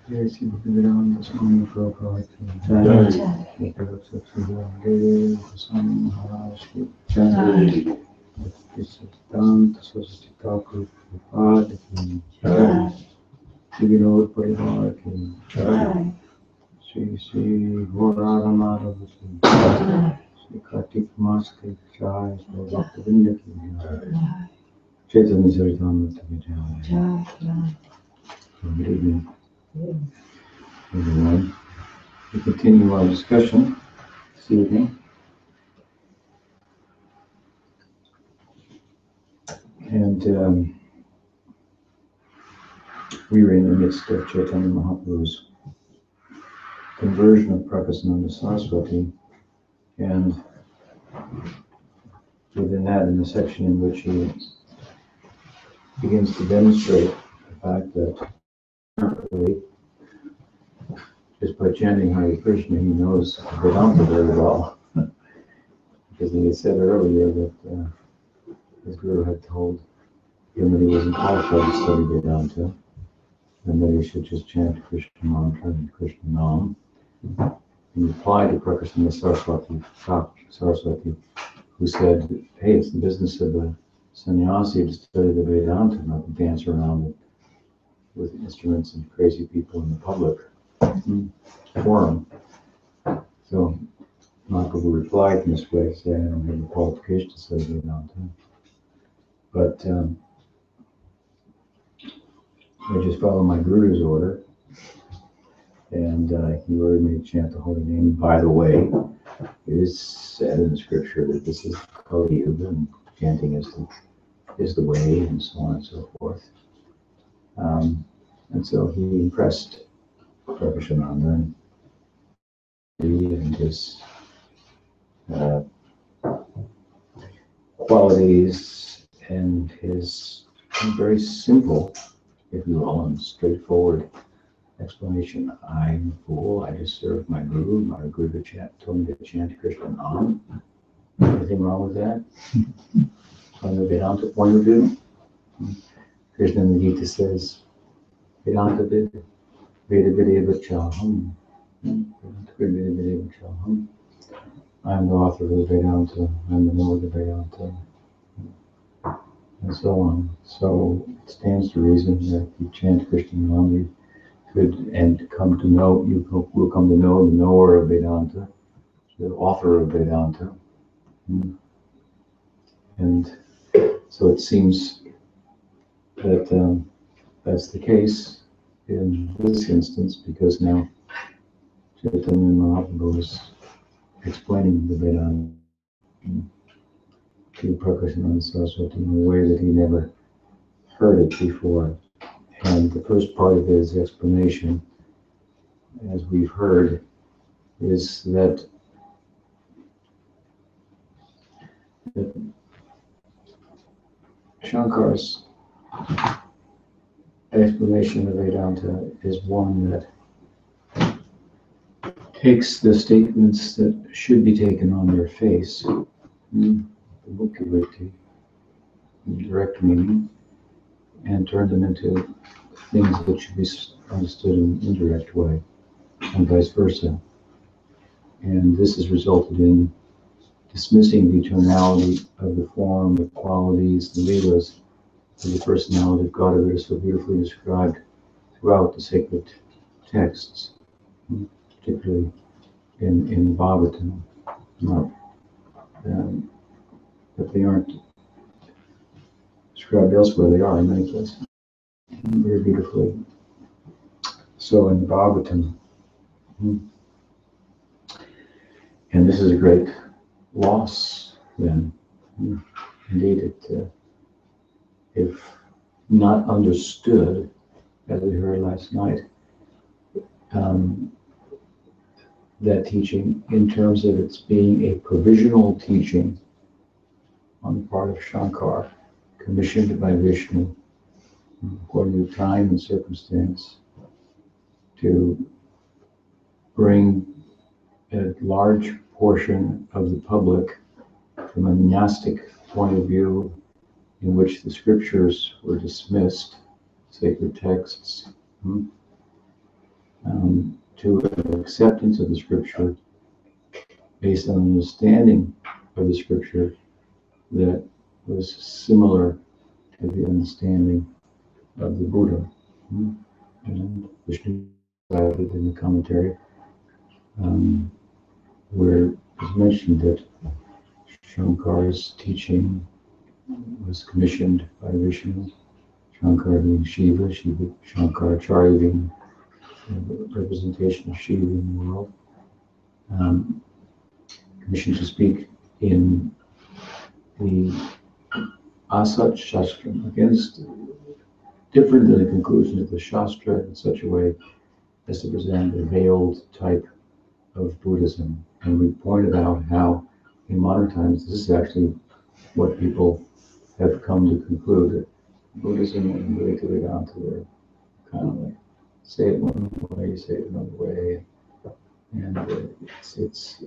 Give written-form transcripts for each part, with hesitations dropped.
Jai Sri Bhagavatam Swami Prabhupada Ki Jai, Swami Maharaj Ki Jai, Siddhanta Saraswati Thakur Prabhupada Ki Jai, Shri Vinod Parivar Ki Jai, Shri Gaurara Madhava Ki Jai, Shri Kartik Mas Ki Jai, Shri Bhaktivinoda Ki Jai, Chaitanya Charitamrita Ki Jai. Good evening, everyone. We continue our discussion this evening. And we were in the midst of Chaitanya Mahaprabhu's conversion of Prakasananda Saraswati, and within that, in the section in which he begins to demonstrate the fact that apparently, just by chanting Hare Krishna, he knows Vedanta very well, because he had said earlier that his guru had told him that he wasn't qualified to study Vedanta, and that he should just chant Krishna mantra and Krishna Nam. In reply to Prakasananda Saraswati, who said, hey, it's the business of a sannyasi to study the Vedanta, not to dance around with instruments and crazy people in the public forum. So Mahaprabhu replied in this way, saying, I don't have the qualification to study Vedanta, but I just follow my guru's order, and he ordered me to chant the holy name. By the way, it is said in the scripture that this is Kali Yuga, and chanting is the way, and so on and so forth. And so he impressed Prakashananda and his qualities and his very simple, if you will, and straightforward explanation. I'm a fool. I just served my guru. My guru told me to chant Krishna Nam. Anything wrong with that? From the Vedanta point of view, Krishna in the Gita says, Vedanta Veda Videva Chaham. I'm the author of the Vedanta. I'm the knower of the Vedanta. And so on. So it stands to reason that if you chant Krishna Nam, you could and come to know, you will come to know the knower of Vedanta, the author of Vedanta. And so it seems that that's the case in this instance, because now Chaitanya Mahaprabhu is explaining the Vedanta to Prakasananda Saraswati in a way that he never heard it before. And the first part of his explanation, as we've heard, is that Shankar's explanation of Vedanta is one that takes the statements that should be taken on their face, the Mukhavritti, direct meaning, and turn them into things that should be understood in an indirect way, and vice versa. And this has resulted in dismissing the eternality of the form, the qualities, the leelas of the personality of God that is so beautifully described throughout the sacred texts, particularly in Bhagavatam, not, but they aren't described elsewhere. They are in many places, very beautifully. So in Bhagavatam, and this is a great loss then. Indeed, it, if not understood, as we heard last night, that teaching in terms of its being a provisional teaching on the part of Shankar, commissioned by Vishnu, according to time and circumstance, to bring a large portion of the public from a monastic point of view in which the scriptures were dismissed, sacred texts, to an acceptance of the scripture based on an understanding of the scripture that was similar to the understanding of the Buddha. And Vishnu cited in the commentary, where it's mentioned that Shankar's teaching was commissioned by Vishnu, Shankar being Shiva, Shankaracharya being a representation of Shiva in the world, commissioned to speak in the Asat Shastra, against different than the conclusions of the Shastra in such a way as to present a veiled type of Buddhism. And we pointed out how in modern times this is actually what people have come to conclude, that Buddhism and Vedanta are kind of like, say it one way, say it another way, and it's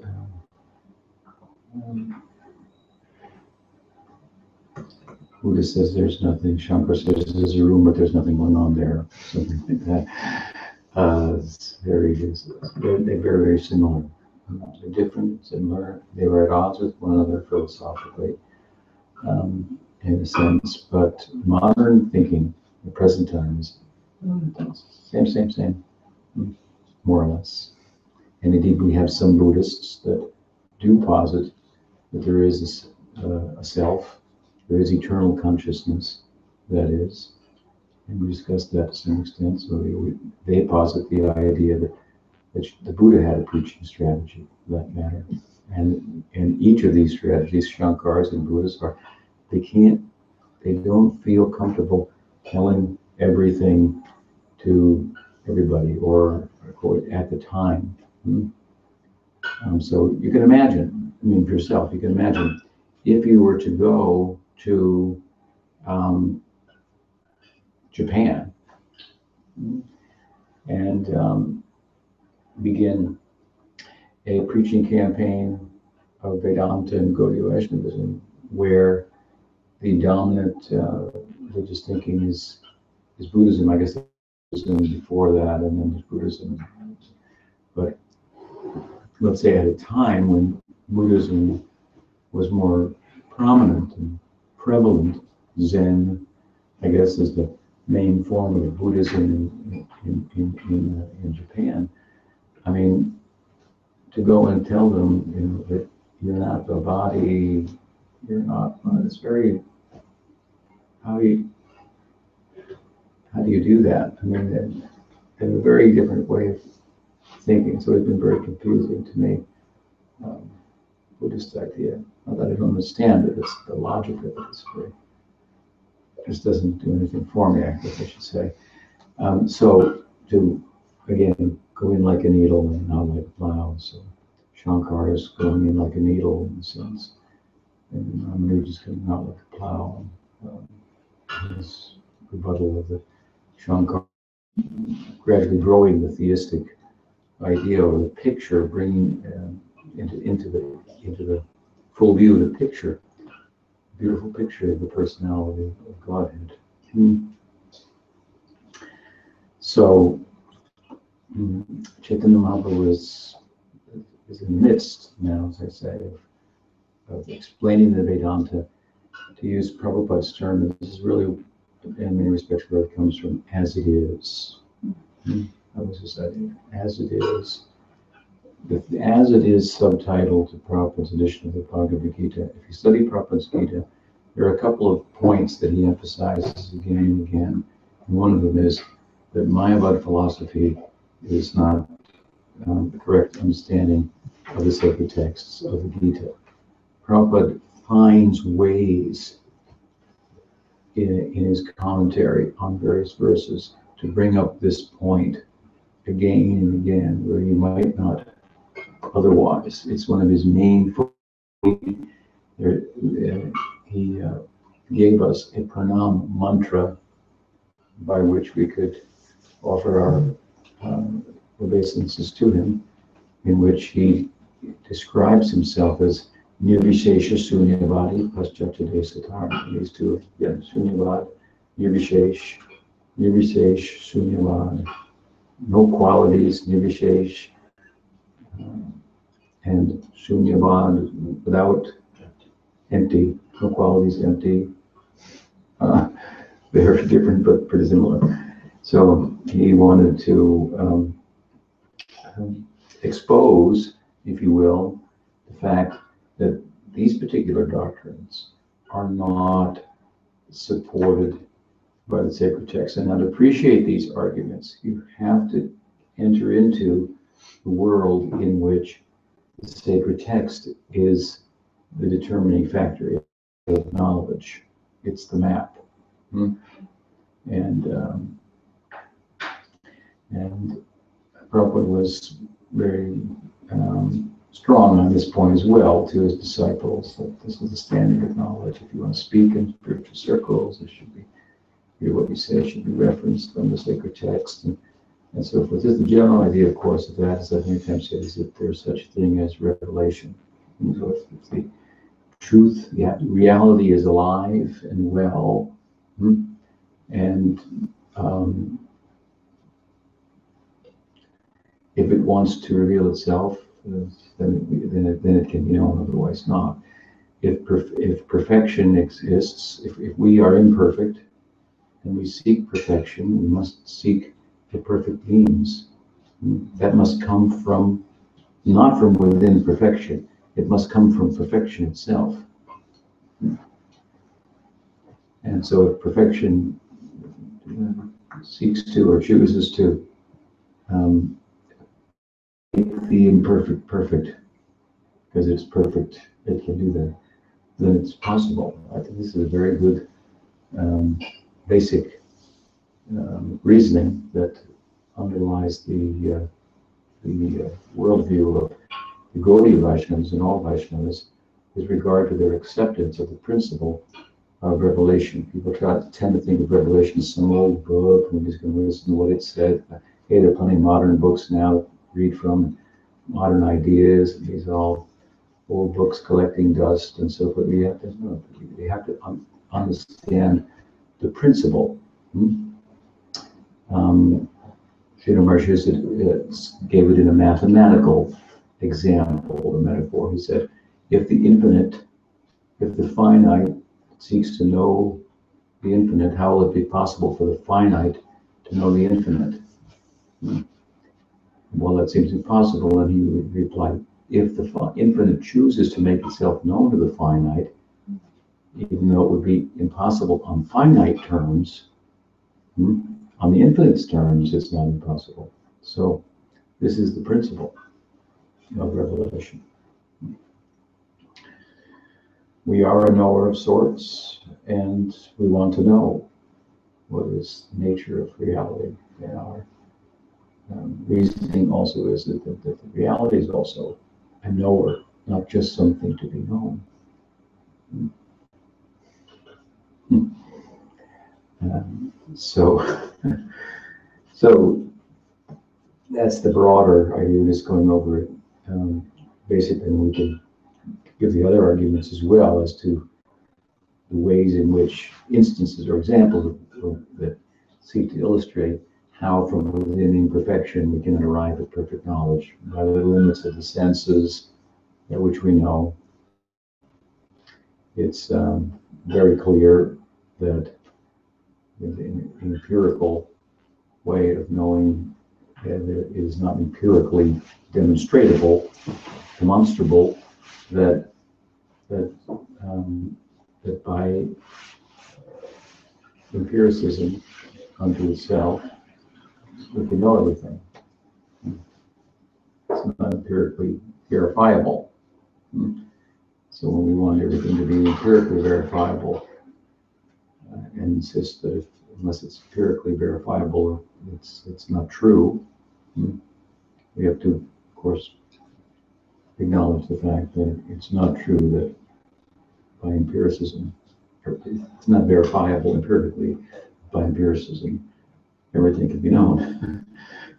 Buddha says there's nothing, Shankar says there's a room, but there's nothing going on there, something like that. They're very similar. They're different, similar. They were at odds with one another philosophically, in a sense, but modern thinking, the present times, same, more or less. And indeed, we have some Buddhists that do posit that there is a self, there is eternal consciousness, that is, and we discussed that to some extent. So they posit the idea that the Buddha had a preaching strategy, for that matter. And each of these strategies, Shankars and Buddhists, they don't feel comfortable telling everything to everybody or at the time. So you can imagine, for yourself, you can imagine if you were to go to Japan and begin a preaching campaign of Vedanta and Gaudiya Vaishnavism, where the dominant religious thinking is Buddhism. I guess Buddhism before that, and then there's Buddhism. But let's say at a time when Buddhism was more prominent and prevalent, Zen, I guess, is the main form of Buddhism in Japan. I mean, to go and tell them, that you're not the body, you're not. It's very. How do you do that? I mean, they have a very different way of thinking, so it's been very confusing to me. Buddhist idea. Not that I don't understand it, it's the logic of it. It just doesn't do anything for me, I guess I should say. So to, again, go in like a needle and not like a plow. So Shankar is going in like a needle in a sense, and Ramanuja is coming out like a plow. His rebuttal of the Shankar gradually growing the theistic idea or the picture, bringing into the full view of the picture, beautiful picture of the personality of Godhead. So Chaitanya Mahaprabhu is in the midst now, as I say, of explaining the Vedanta. To use Prabhupada's term, this is really, in many respects, where it comes from, as it is. That was his idea, as it is. as it is subtitled to Prabhupada's edition of the Bhagavad Gita, if you study Prabhupada's Gita, there are a couple of points that he emphasizes again and again. And one of them is that Mayavad philosophy is not the correct understanding of the sacred texts of the Gita. Prabhupada finds ways in his commentary on various verses to bring up this point again and again, where you might not otherwise. It's one of his main. He gave us a pranam mantra by which we could offer our obeisances to him, in which he describes himself as Nirvishesha Sunyavadi Paschatade Satar. These two, Sunyavad, Nirvishesh, Sunyavad, no qualities, Nirvishesh, and Sunyavad, without, empty, no qualities, empty. They're different but pretty similar. So he wanted to expose, if you will, the fact that these particular doctrines are not supported by the sacred text. And now to appreciate these arguments, you have to enter into the world in which the sacred text is the determining factor of knowledge. It's the map. And Prabhupada was very strong on this point as well to his disciples, that this is the standard of knowledge. If you want to speak in spiritual circles, it should be, hear what you say should be referenced from the sacred text and so forth. This is the general idea, of course, of that, as I've many times said, is that there's such a thing as revelation. And so if the truth, reality is alive and well, and if it wants to reveal itself, then it can be known, otherwise not. If perfection exists, if we are imperfect and we seek perfection, we must seek the perfect means. That must come from, not from within perfection, it must come from perfection itself. And so if perfection seeks to or chooses to make the imperfect perfect, because it's perfect, it can do that, then it's possible. I think this is a very good basic reasoning that underlies the worldview of the Gaudiya Vaishnavas and all Vaishnavas with regard to their acceptance of the principle of revelation. People tend to think of revelation as some old book, and we're just going to listen to what it said. Hey, there are plenty of modern books now to read from, modern ideas, and these are all old books collecting dust and so forth. We have to understand the principle. Sridhar Maharaj gave it in a mathematical example, or metaphor. He said, if the finite seeks to know the infinite, how will it be possible for the finite to know the infinite? Well, that seems impossible. And he replied, if the infinite chooses to make itself known to the finite, even though it would be impossible on finite terms, on the infinite's terms, it's not impossible. So this is the principle of revelation. We are a knower of sorts, and we want to know what is the nature of reality. And our reasoning also is that the reality is also a knower, not just something to be known. So that's the broader idea, just going over it. Basically, we can give the other arguments as well as to the ways in which instances or examples that seek to illustrate how from within imperfection we can arrive at perfect knowledge by the limits of the senses at which we know. It's very clear that an empirical way of knowing it is not empirically demonstrable, demonstrable that that that by empiricism unto itself, we can know everything. It's not empirically verifiable. So when we want everything to be empirically verifiable, and insist that unless it's empirically verifiable, it's not true, we have to, of course, acknowledge the fact that it's not true that by empiricism, it's not verifiable empirically, by empiricism, everything can be known.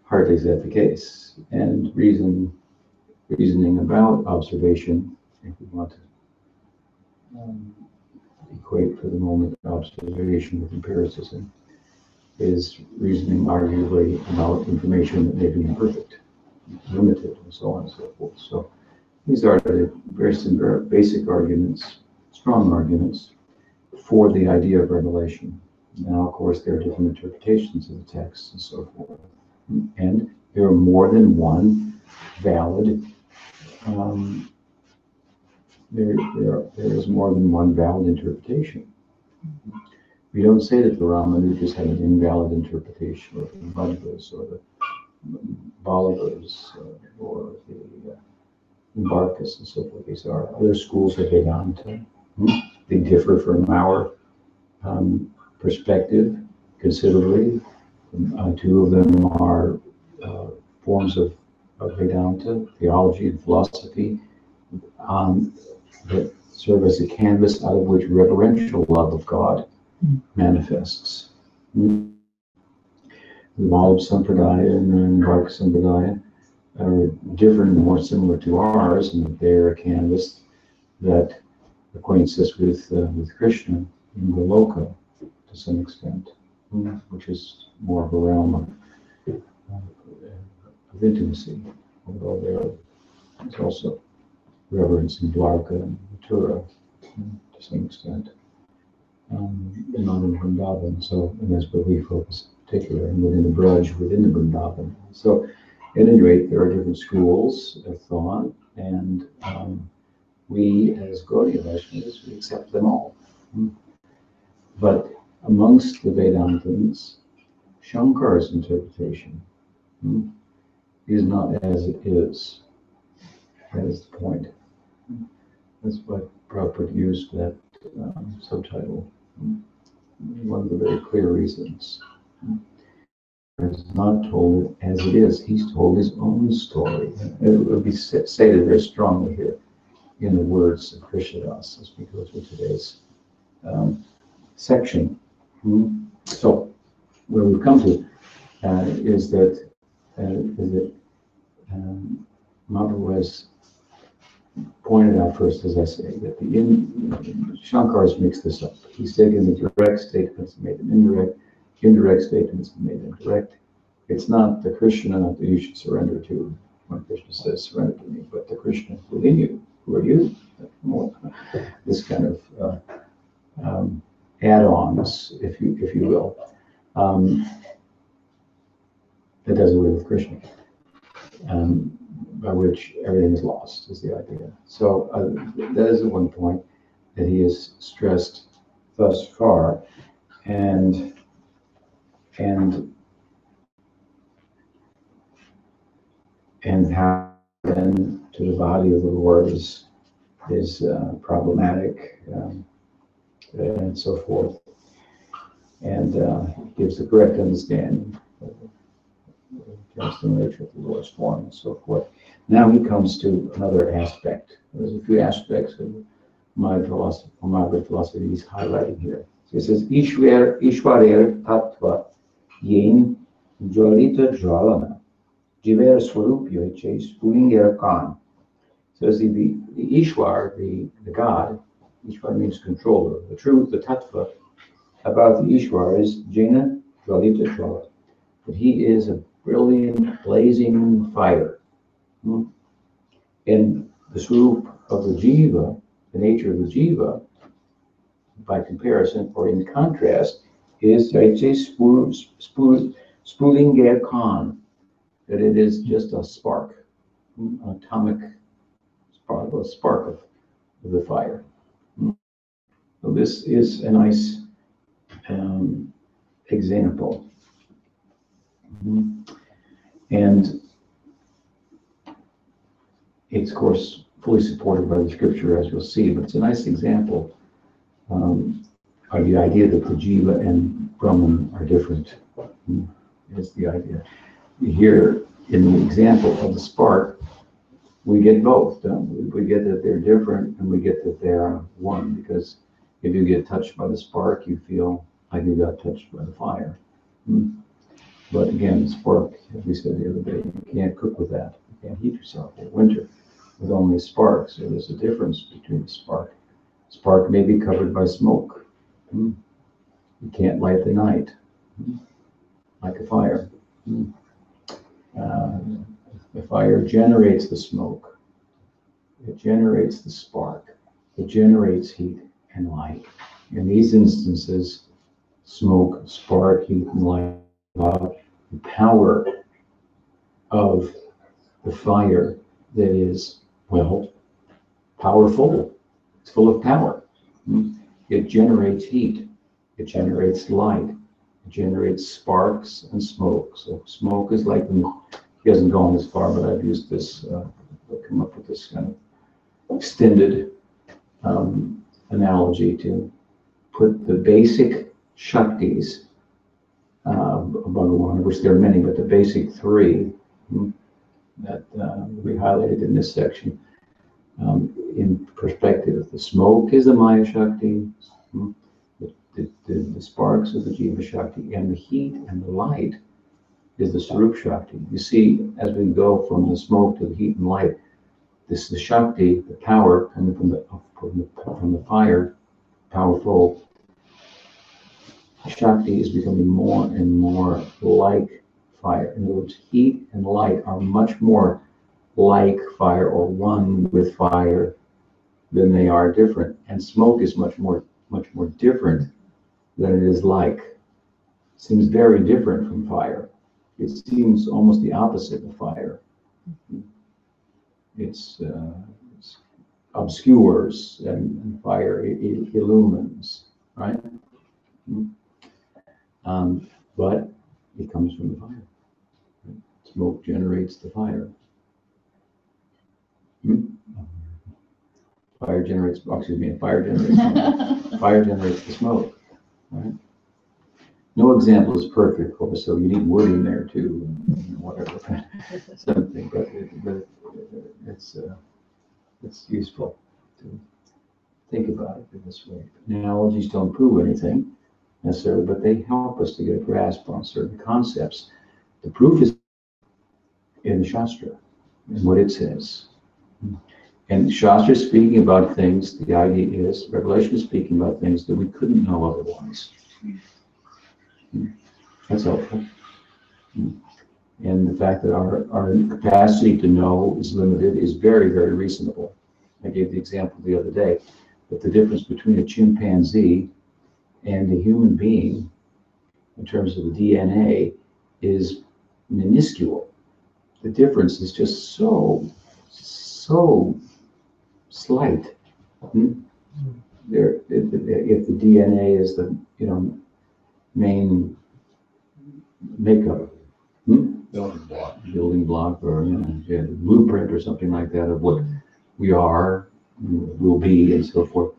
Hardly is that the case. And reasoning about observation, if we want to equate for the moment observation with empiricism, is reasoning arguably about information that may be imperfect, limited, and so on and so forth. So these are the very basic arguments, strong arguments for the idea of revelation. Now, of course, there are different interpretations of the text and so forth. And there are more than one valid, there is more than one valid interpretation. We don't say that the Ramanujas had an invalid interpretation, or the Madhvas, or the Ballavas, or the Embarkas, and so forth. These are other schools of Vedanta. They differ from our perspective considerably. Two of them are forms of Vedanta, theology and philosophy, that serve as a canvas out of which reverential love of God manifests. The Vallabh Sampradaya and the Embark Sampradaya are different and more similar to ours, in that they are a canvas that acquaints us with Krishna in Goloka to some extent, which is more of a realm of intimacy, although there is also reverence in Dwarka and Mathura to some extent, not in Vrindavan. So, and that's where we focus in particular, and within the Braj, within the Vrindavan. So, at any rate, there are different schools of thought, and we, as Gaudiya Vaishnavas, we accept them all. But amongst the Vedantins, Shankara's interpretation is not as it is. That is the point. That's why Prabhupada used that subtitle. One of the very clear reasons. He's not told it as it is. He's told his own story. It will be stated very strongly here in the words of Krishnadas as we go through today's section. So, where we've come to is that Mahaprabhu has pointed out first, as I say, that Shankar's mixed this up. He's taken the direct statements and made them indirect statements and made them direct. It's not the Krishna that you should surrender to when Krishna says surrender to me, but the Krishna within you. Who are you? This kind of add-ons, if you will, that does away with Krishna, by which everything is lost, is the idea. So that is the one point that he has stressed thus far, and how then to the body of the Lord is problematic, and so forth, and gives the correct understanding of the nature of the Lord's form and so forth. Now he comes to another aspect. There's a few aspects of my philosophy, he's highlighting here. So he says, Ishwarer Tattva Yen Jolita Jalana Jiver Swarup Yoiches Pulinger Khan. So the Ishwar, the God, Ishwar means controller. The truth, the tattva about the Ishwar is Jena Jolita Jala. That he is a brilliant, blazing fire. And the swarup of the Jiva, the nature of the Jiva, by comparison or in contrast, is Jaiche Spulinger Khan, that it is just a spark, an atomic spark, a spark of the fire. So this is a nice example. And it's, of course, fully supported by the scripture, as you'll see, but it's a nice example of the idea that the Jiva and Brahman are different. Is the idea. Here, in the example of the spark, we get both, don't we? We get that they're different, and we get that they are one, because if you get touched by the spark, you feel like you got touched by the fire. But again, the spark, as we said the other day, you can't cook with that. You can't heat yourself in winter with only a spark. So there's a difference between the spark. Spark may be covered by smoke. You can't light the night like a fire. The fire generates the smoke. It generates the spark. It generates heat and light. In these instances, smoke, spark, heat, and light, the power of the fire that is, well, powerful. It's full of power. It generates heat. It generates light. It generates sparks and smoke. So smoke is like, he hasn't gone this far, but I've used this, I've come up with this kind of extended analogy to put the basic Shaktis of Bhagavan, of which there are many, but the basic three that we highlighted in this section, in perspective. The smoke is the Maya Shakti, the sparks of the Jiva Shakti, and the heat and the light is the Sarup Shakti. You see, as we go from the smoke to the heat and light, this the Shakti, the power coming from the fire, powerful Shakti is becoming more and more like fire. In other words, heat and light are much more like fire or one with fire than they are different. And smoke is much more different than it is like. Seems very different from fire. It seems almost the opposite of fire. It's obscures, and fire it illumines, right? But it comes from the fire. Smoke generates the fire. Fire generates fire generates the smoke, right? No example is perfect, of course, so you need wood in there too, whatever, something, but it's useful to think about it in this way. Analogies don't prove anything necessarily, but they help us to get a grasp on certain concepts. The proof is in the Shastra, and what it says. And Shastra is speaking about things, the idea is, Revelation is speaking about things that we couldn't know otherwise. That's helpful. And the fact that our capacity to know is limited is very, very reasonable. I gave the example the other day, that the difference between a chimpanzee and a human being in terms of the DNA is minuscule. The difference is just so slight. If the DNA is the main makeup, building block, or the blueprint or something like that of what we are, will be, and so forth.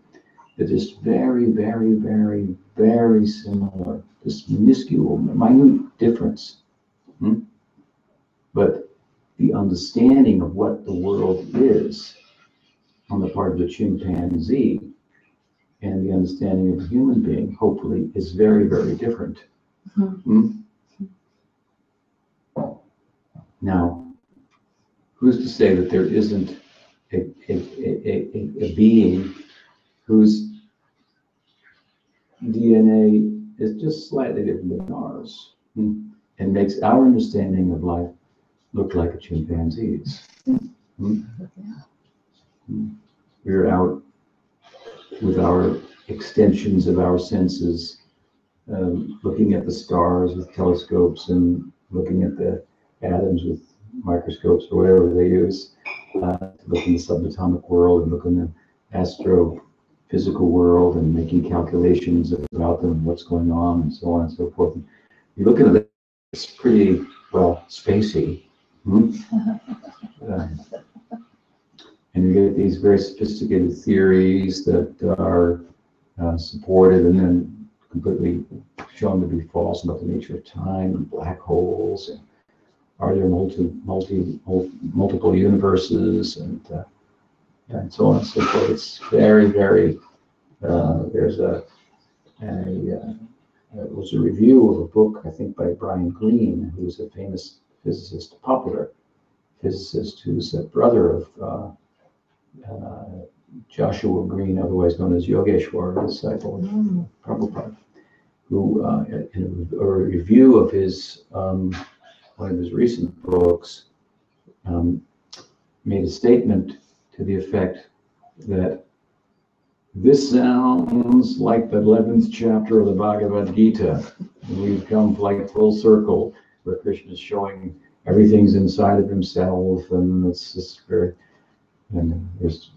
It is very, very, very, very similar. This minuscule, minute difference. But the understanding of what the world is on the part of the chimpanzee and the understanding of a human being, hopefully, is very, very different. Now, who's to say that there isn't a being whose DNA is just slightly different than ours, and makes our understanding of life look like a chimpanzee's? We're out with our extensions of our senses, looking at the stars with telescopes and looking at the atoms with microscopes or whatever they use to look in the subatomic world and look in the astrophysical world and making calculations about them, what's going on, and so on and so forth. And you look at it, it's pretty, well, spacey. And you get these very sophisticated theories that are supported and then completely shown to be false about the nature of time and black holes, and are there multiple universes, and so on and so forth. It's very, very. There's it was a review of a book, I think, by Brian Greene, who's a famous physicist, popular physicist, who's a brother of Joshua Green, otherwise known as Yogeshwar, a disciple of Prabhupada, who, in a review of his one of his recent books, made a statement to the effect that this sounds like the 11th chapter of the Bhagavad Gita. We've come like full circle, where Krishna is showing everything's inside of himself, and it's just very, and it's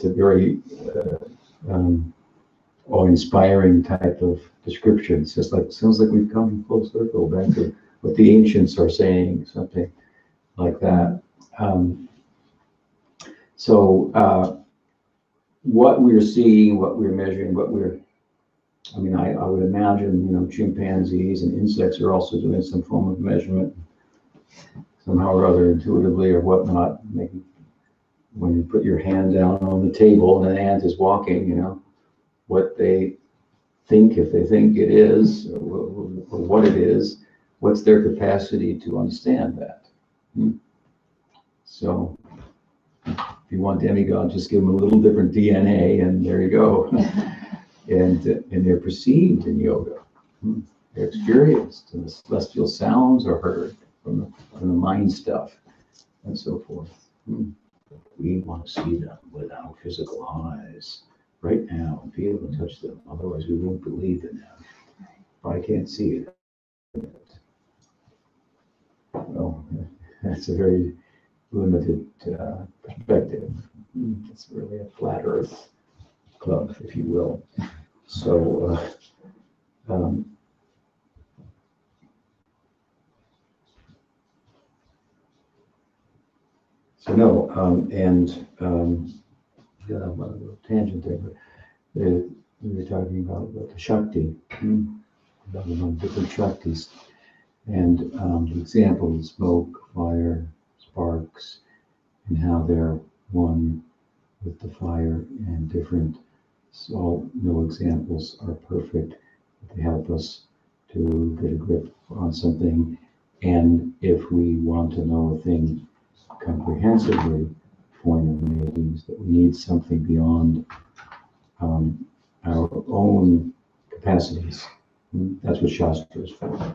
a very awe-inspiring type of description. It's just like, sounds like we've come full circle back to what the ancients are saying, something like that. What we're seeing, what we're measuring, I would imagine, chimpanzees and insects are also doing some form of measurement, somehow or other, intuitively or whatnot. Maybe when you put your hand down on the table and an ant is walking, what they think, if they think it is, or what it is, what's their capacity to understand that? So, if you want demigod, just give them a little different DNA, and there you go. and they're perceived in yoga. They're experienced, and the celestial sounds are heard from the mind stuff, and so forth. We want to see them with our physical eyes right now and feel and touch them. Otherwise, we won't believe in them. If I can't see it, well, that's a very limited perspective. It's really a flat Earth club, if you will. So, tangent there, but we were talking about the Shakti, about different Shaktis, and the example of smoke, fire, sparks, and how they're one with the fire and different. So no examples are perfect. They help us to get a grip on something. And if we want to know a thing comprehensively, point of making is that we need something beyond our own capacities. That's what Shastra is for.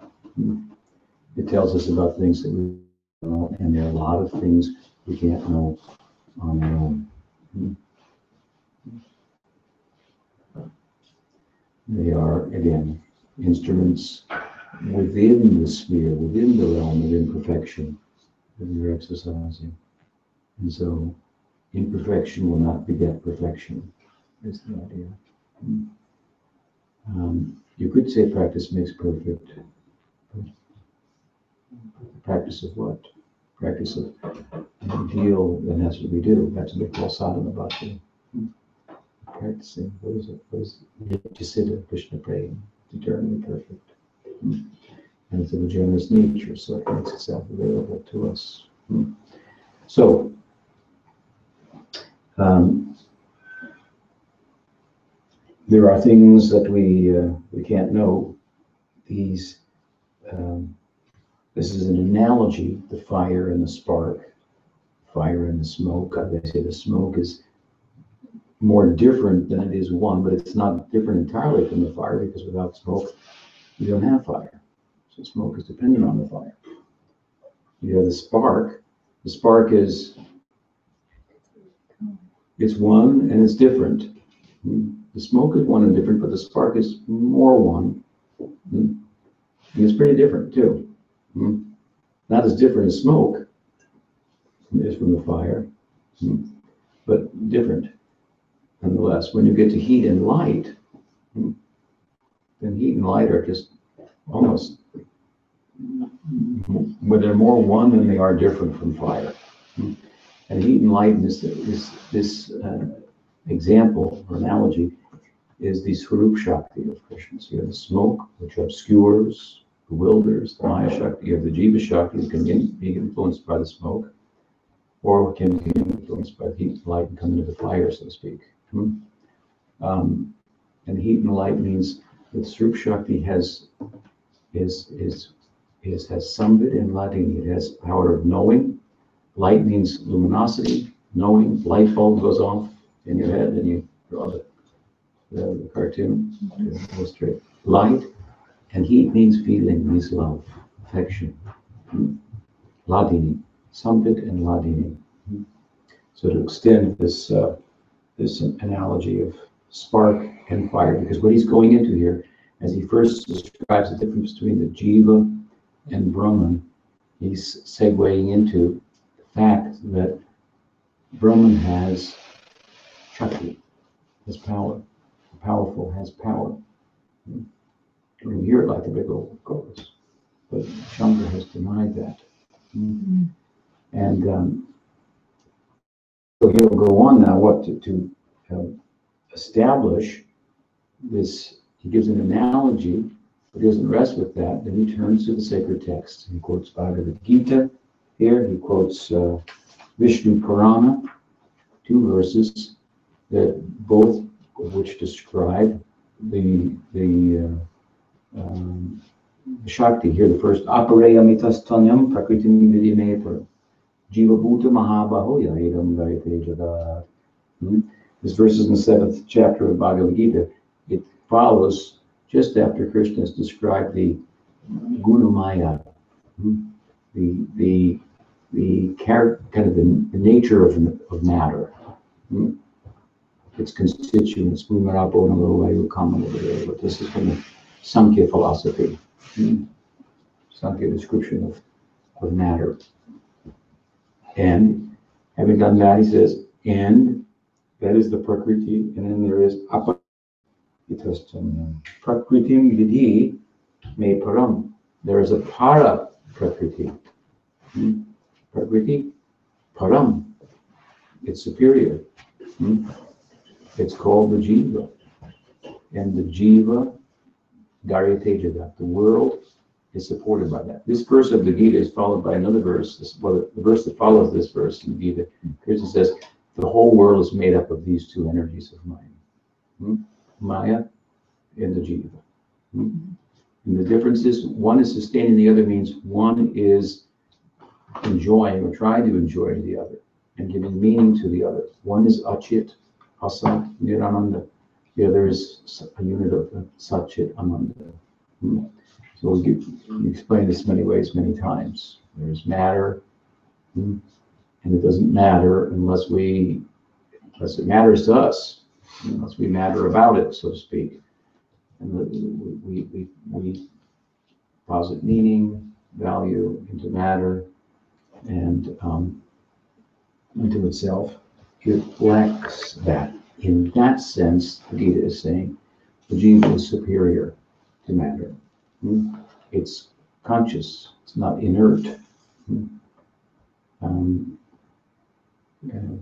It tells us about things that we know, and there are a lot of things we can't know on our own. They are, again, instruments within the sphere, within the realm of imperfection that we are exercising. And so, imperfection will not beget perfection, is the idea. You could say practice makes perfect. But the practice of what? Practice of the ideal, and that's what we do. That's what we call sadhana bhakti. Practicing, what is it? What is Siddha, Krishna praying, eternally perfect. And it's of a generous nature, so it makes itself available to us. So, there are things that we can't know. These, this is an analogy, the fire and the spark, fire and the smoke. I say the smoke is more different than it is one, but it's not different entirely from the fire, because without smoke, you don't have fire. So smoke is dependent on the fire. You have the spark. The spark is, it's one and it's different. The smoke is one and different, but the spark is more one. And it's pretty different too. Not as different as smoke is from the fire, but different nonetheless. When you get to heat and light, then heat and light are just almost, but they're more one than they are different from fire. And heat and light in this example or analogy is the Swarup Shakti of Krishna. So you have the smoke, which obscures, bewilders, the Maya Shakti. You have the Jiva Shakti, that can be influenced by the smoke, or can be influenced by the heat and light and come into the fire, so to speak. And heat and light means that Swarup Shakti has Samvid and Ladini. It has power of knowing. Light means luminosity, knowing. Light bulb goes off in your head and you draw the cartoon to illustrate light. And heat means feeling, means love, affection. Ladini, Samvid and Ladini. So to extend this analogy of spark and fire, because what he's going into here, as he first describes the difference between the Jiva and Brahman, he's segueing into the fact that Brahman has Shakti, has power. The powerful has power. We hear it like a big old chorus, but Shankar has denied that. And so he'll go on now to establish this. He gives an analogy, but he doesn't rest with that. Then he turns to the sacred text. He quotes Bhagavad Gita here. He quotes Vishnu Purana, 2 verses that both of which describe the Shakti. Here, the first, Aparayamitasthanyam prakritim vidime Jiva Bhuta Mahabaho Yahidam Varite Jagat. This verse is in the 7th chapter of Bhagavad Gita. It follows just after Krishna has described the Gunamaya, the kind of the nature of matter, its constituents. But this is from the Sankhya philosophy, Sankhya description of matter. And having done that, he says, and that is the Prakriti, and then there is Apa. Prakritim vidhi me param. There is a para prakriti. Prakriti, param. It's superior. It's called the jiva. And the jiva, daryate jagat. The world is supported by that. This verse of the Gita is followed by another verse. The verse that follows this verse in the Gita, Krishna says, the whole world is made up of these 2 energies of mind. Maya and the Jiva. And the difference is, one is sustaining the other, means one is enjoying or trying to enjoy the other and giving meaning to the other. One is Achit, Asat, Nirananda. The other is a unit of Satchit, Ananda. So we explain this many ways, many times. There's matter, and it doesn't matter unless it matters to us, unless we matter about it, so to speak. And we posit meaning, value into matter, and into itself. It lacks that. In that sense, the Gita is saying the jiva is superior to matter. It's conscious. It's not inert.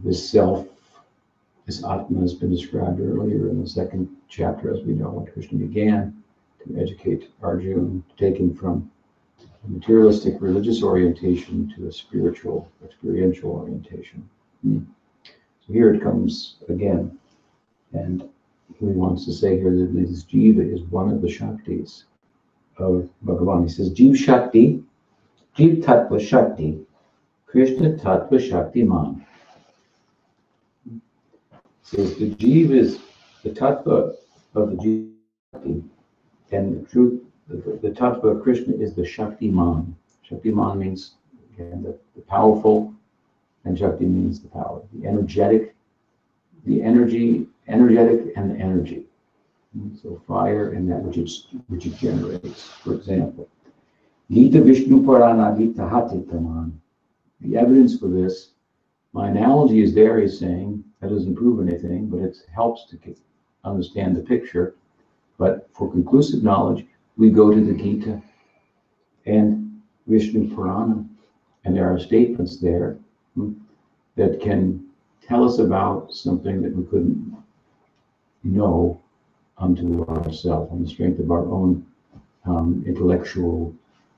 This self, this Atma, has been described earlier in the 2nd chapter, as we know, when Krishna began to educate Arjuna, taking from a materialistic religious orientation to a spiritual, experiential orientation. So here it comes again. And he wants to say here that this jiva is one of the Shaktis of Bhagavan. He says, Jiv Shakti, Jiv Tattva Shakti, Krishna Tattva Shakti Man. Says the Jiv is the Tattva of the Jiv, and the truth, the Tattva of Krishna is the Shakti Man. Shakti Man means, again, the powerful, and Shakti means the power, the energetic, the energy, energetic, and the energy. So fire and that which it generates, for example. Gita Vishnu Purana Gita Hatitaman. The evidence for this, my analogy is there, he's saying, that doesn't prove anything, but it helps to understand the picture. But for conclusive knowledge, we go to the Gita and Vishnu Purana, and there are statements there that can tell us about something that we couldn't know unto ourselves on the strength of our own intellectual,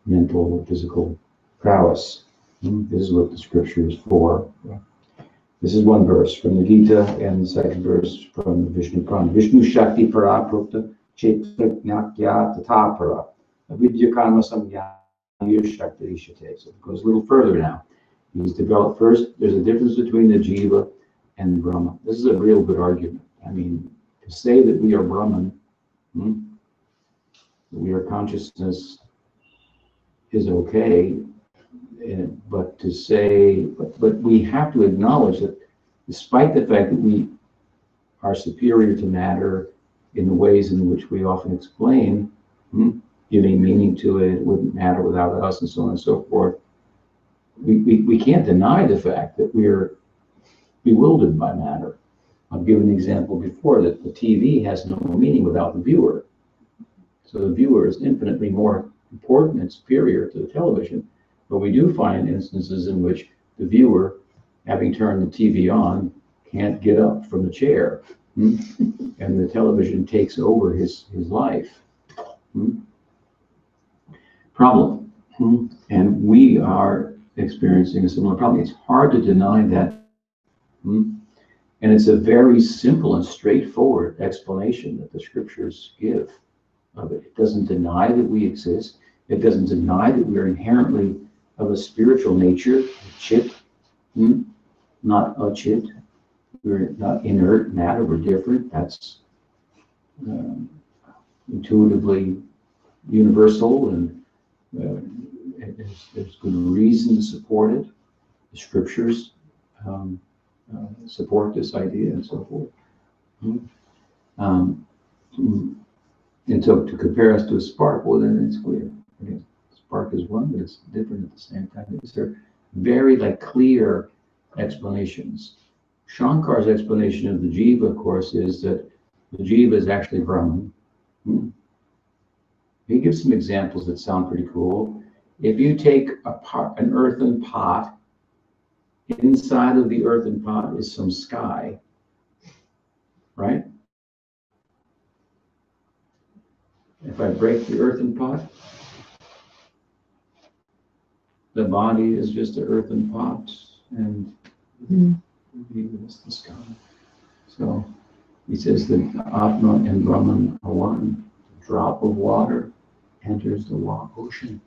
mental, physical prowess. This is what the scripture is for. This is one verse from the Gita and the second verse from the Vishnu Purana. Vishnu Shakti Para Prukta Chetraknyakya Tata Para Avidya Karma Samya Shakti Rishate. So it goes a little further now. He's developed first, there's a difference between the Jiva and Brahman. This is a real good argument. I mean, to say that we are Brahman, we are consciousness, is okay, but to say, but we have to acknowledge that despite the fact that we are superior to matter in the ways in which we often explain, giving meaning to it, it wouldn't matter without us, and so on and so forth, we can't deny the fact that we're bewildered by matter. I've given an example before that the TV has no meaning without the viewer. So the viewer is infinitely more important and superior to the television. But we do find instances in which the viewer, having turned the TV on, can't get up from the chair. And the television takes over his life. Problem. And we are experiencing a similar problem. It's hard to deny that. And it's a very simple and straightforward explanation that the scriptures give of it. It doesn't deny that we exist. It doesn't deny that we're inherently of a spiritual nature, chit, not a chit. We're not inert matter, we're different. That's intuitively universal, and there's good reason to support it. The scriptures support this idea and so forth. And so to compare us to a spark, well, then it's clear. Okay. Spark is one, but it's different at the same time. These are very clear explanations. Shankar's explanation of the Jiva, of course, is that the Jiva is actually Brahman. He gives some examples that sound pretty cool. If you take an earthen pot, inside of the earthen pot is some sky, right? If I break the earthen pot, the body is just an earthen pot, and is the sky. So he says that Atma and Brahman are one. A drop of water enters the ocean.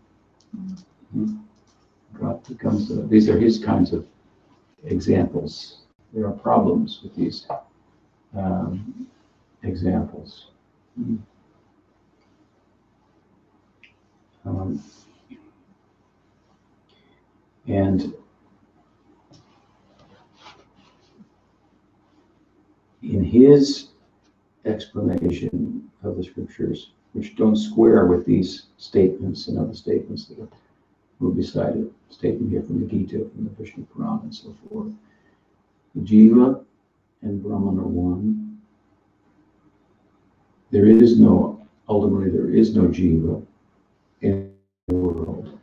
Drop becomes these are his kinds of examples. There are problems with these examples. And in his explanation of the scriptures, which don't square with these statements and other statements that will be cited, statement here from the Gita, from the Vishnu Purana, and so forth, the Jiva and Brahman are one. Ultimately, there is no Jiva in the world.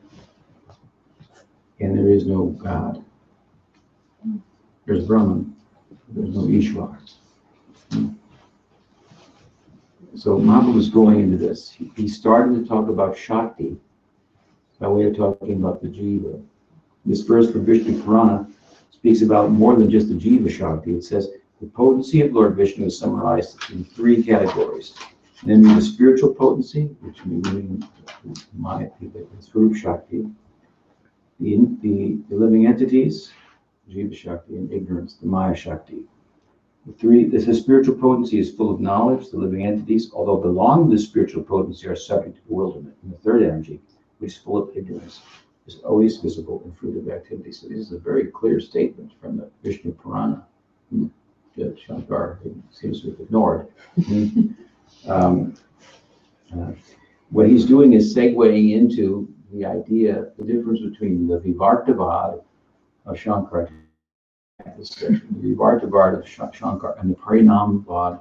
And there is no God. There's Brahman. There's no Ishvara. So Mahaprabhu was going into this. He started to talk about Shakti by way of talking about the Jiva. This verse from Vishnu Purana speaks about more than just the Jiva Shakti. It says the potency of Lord Vishnu is summarized in 3 categories. Namely, the spiritual potency, which means the Swarup Shakti, the living entities, Jiva Shakti, and ignorance, the Maya Shakti. This spiritual potency is full of knowledge. The living entities, although belong to the spiritual potency, are subject to bewilderment. And the third energy, which is full of ignorance, is always visible in fruitive activity. So this is a very clear statement from the Vishnu Purana that Shankar seems to have ignored. What he's doing is segueing into the idea, the difference between the Vivartavad of Shankar, this section, the Vivartavad of Shankar, and the Parinamvad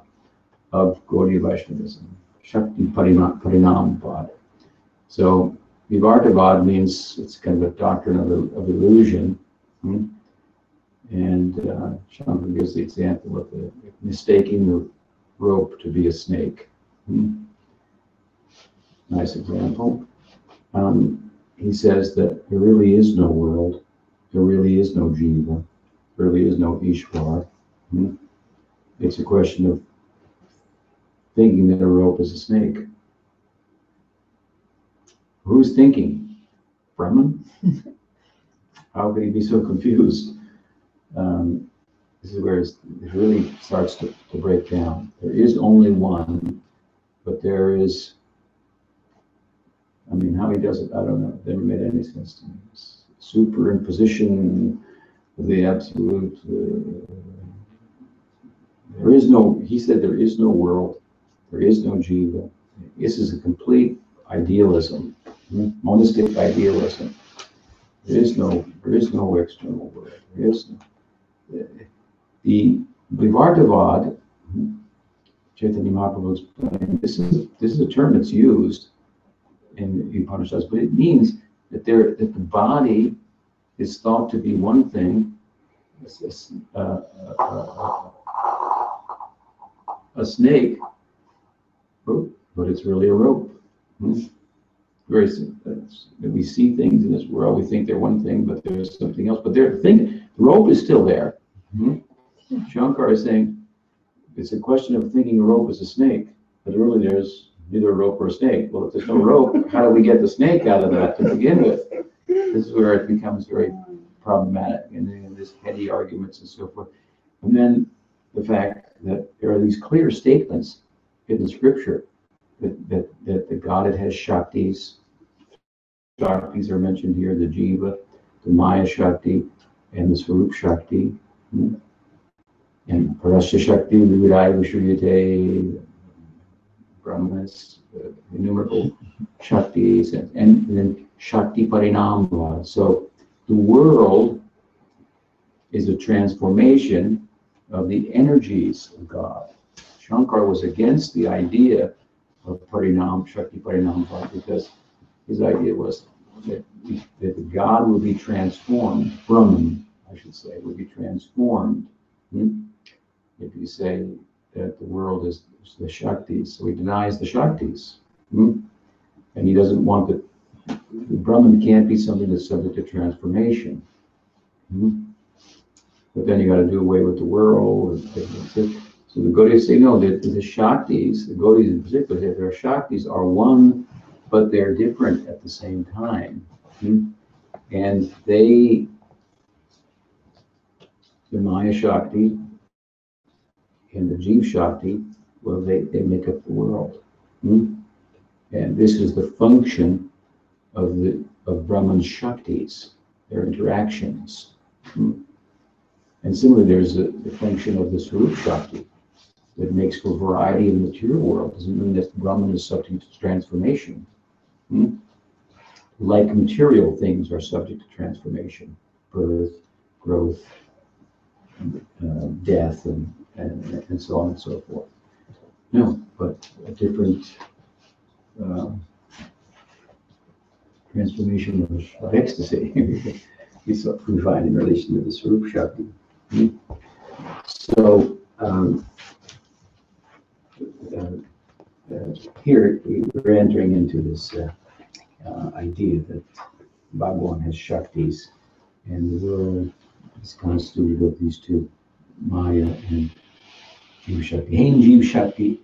of Gaudiya Vaishnavism, Shakti Parinamvad. So Vivartavad means it's kind of a doctrine of illusion. And Shankar gives the example of mistaking the rope to be a snake. Nice example. He says that there really is no world, there really is no jiva, there really is no Ishwar. It's a question of thinking that a rope is a snake. Who's thinking? Brahman? How could he be so confused? This is where it really starts to break down. There is only one, but there is, I mean, how he does it, I don't know. It never made any sense to me. Superimposition of the absolute. There is no, he said there is no world, there is no jiva. This is a complete idealism, monistic idealism. There is no external world. There is no. The Vivartavad, Chaitanya Mahaprabhu explained, this is a term that's used in the Upanishads, but it means that the body is thought to be one thing, a snake, but it's really a rope. Very simple. We see things in this world, we think they're one thing, but there's something else. But the rope is still there. Shankar is saying it's a question of thinking a rope is a snake, but really there's neither a rope or a snake. Well, if there's no rope, how do we get the snake out of that to begin with? This is where it becomes very problematic, and then there's heady arguments and so forth. And then the fact that there are these clear statements in the scripture that the Godhead has Shaktis. Shaktis are mentioned here, the Jiva, the Maya Shakti, and the Swarup Shakti. And Parasya Shakti, Vividai Vishriyate, Brahmas, innumerable Shaktis, and then Shakti Parinamva. So the world is a transformation of the energies of God. Shankar was against the idea of Parinam, Shakti Parinamva, because his idea was that the God would be transformed, Brahman, I should say, would be transformed. If you say that the world is the Shaktis, so he denies the Shaktis. And he doesn't want the Brahman can't be something that's subject to transformation. But then you got to do away with the world. So the Gaudiyas say, no, the Shaktis, the Gaudiyas in particular, their Shaktis are one, but they're different at the same time. And the Maya Shakti and the Jeev Shakti, well, they make up the world. And this is the function of Brahman's Shaktis, their interactions. And similarly, there's the function of the Swarup Shakti that makes for variety in the material world. Doesn't mean that Brahman is subject to transformation. Like material things are subject to transformation, birth, growth, death, and so on and so forth. No, but a different transformation of ecstasy we find in relation to the Swarup Shakti. So here we're entering into this idea that Bhagavan has Shaktis, and the world is constituted of these two, Maya and Jeev Shakti. Hein Jeev Shakti,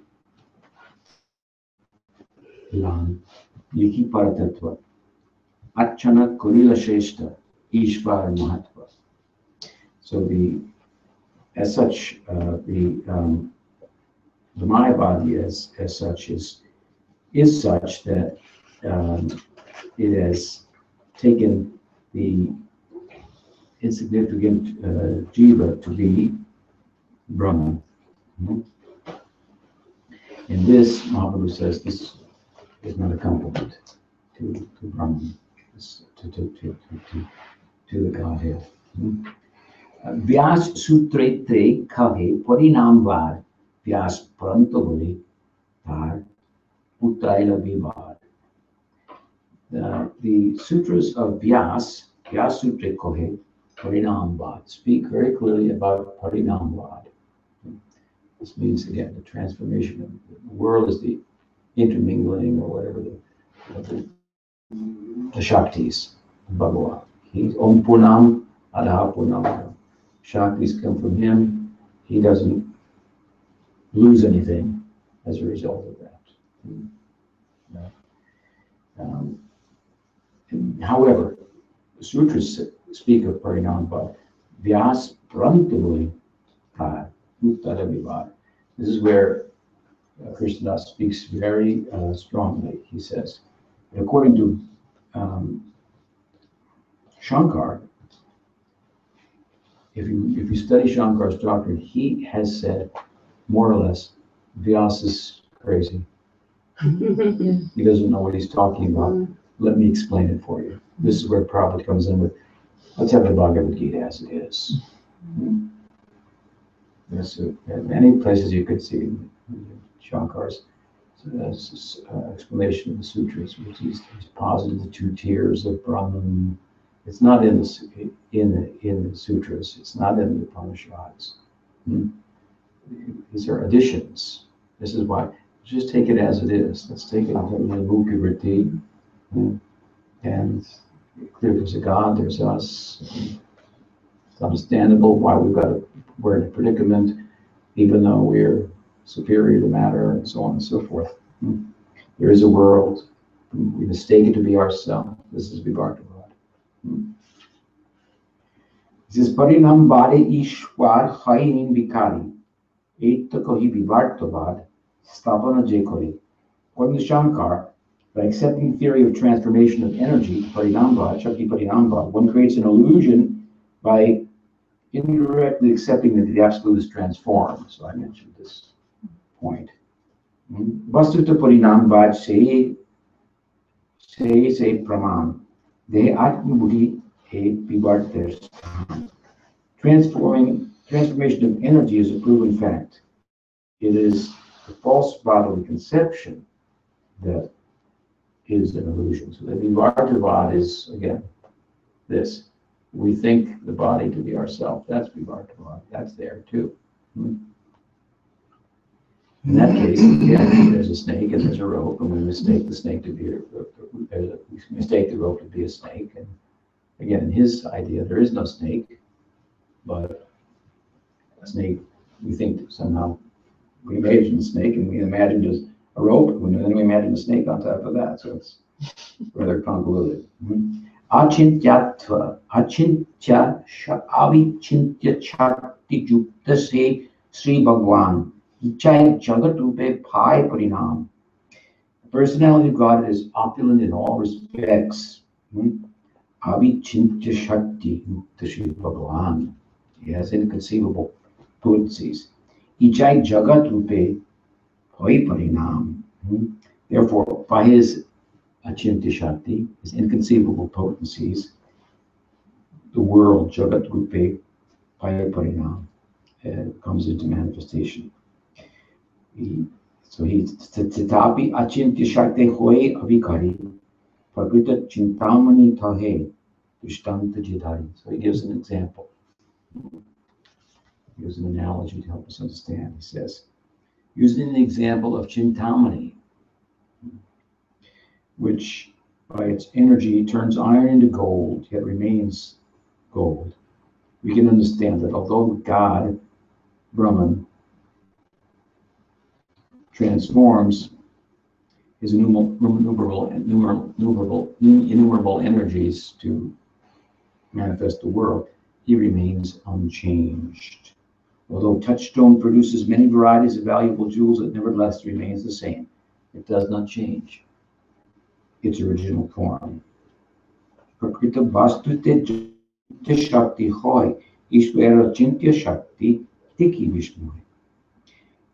Lan, Liki Paratatva, Achana Kulila Shrestha, Ishvar Mahatva. So as such, the Mayavadi as such is such that it has taken the insignificant jiva to be Brahman. And this, Mahaprabhu says, this is not a compliment to Brahman. the Godhead. व्यास सूत्रेत्रे कहे परिणामवाद व्यास परंतु बोले तार पुत्राइला विवाद. The sutras of Vyas Sutra Kohe, Parinamvad, speak very clearly about Parinamvad. This means, again, the transformation of the world is the intermingling or whatever the Shaktis, the Bhagavan. He's Om Purnam, Adaha Purnam. Shaktis come from him. He doesn't lose anything as a result of that. However, the sutras speak of Parinamvad. Vyas Prantavuli Uttara Vivad. This is where Krishnadas speaks very strongly. He says, according to Shankar, if you study Shankar's doctrine, he has said more or less, Vyas is crazy. He doesn't know what he's talking about. Let me explain it for you. This is where Prabhupada comes in with, let's have the Bhagavad Gita as it is. There's many places you could see Shankar's explanation of the sutras, which he's posited the two tiers of Brahman. It's not in the sutras. It's not in the Upanishads. These are additions. This is why. Just take it as it is. Let's take it as Mukhi and clear there's a God, there's us. It's understandable why we're in a predicament, even though we're superior to matter and so on and so forth. There is a world. We mistake it to be ourselves. This is Vivartavad. This is Parinam Bade Ishwar Hain Vikari. Eitakohi Vivartavad Stavana Jekori. According to Shankar, by accepting the theory of transformation of energy, Parinamvad, Shakti Parinamvad, one creates an illusion by indirectly accepting that the absolute is transformed. So I mentioned this point. Vastuta Parinamvad se praman. De atmabuddhi e vivarter. Transformation of energy is a proven fact. It is the false bodily conception that is an illusion. So the Vivartavad is, again, this. We think the body to be ourself. That's Vivartavad. That's there too. In that case, again, there's a snake and there's a rope, and we mistake the snake to be we mistake the rope to be a snake. And again, in his idea, there is no snake, but a snake, we think somehow we imagine a snake and we imagine just a rope, and then we imagine a snake on top of that. So it's rather convoluted. Achintya avichintya chakti jukta se Sri Bhagwan. Ichai jagat rupe bhai parinam. The personality of God is opulent in all respects. Avichintya shakti yukta Sri Bhagwan. He has inconceivable potencies. Ichai jagat rupe bhai parinam. Therefore, by his Achintya Shakti, his inconceivable potencies, the world, Jagat Rupe, Paya Parinam, comes into manifestation. So he's Tatapi Achintya Shakti Hoye Avikari, Prakrita Chintamani Tahe, Dushtanta Jidhari. So he gives an example. He gives an analogy to help us understand. He says, using the example of Chintamani, which by its energy turns iron into gold, yet remains gold, we can understand that although God, Brahman, transforms his innumerable energies to manifest the world, he remains unchanged. Although touchstone produces many varieties of valuable jewels, it nevertheless remains the same. It does not change its original form. Prakrita Vastute Shakti Hoy Ishvara Chintya Shakti Tiki Vishnu.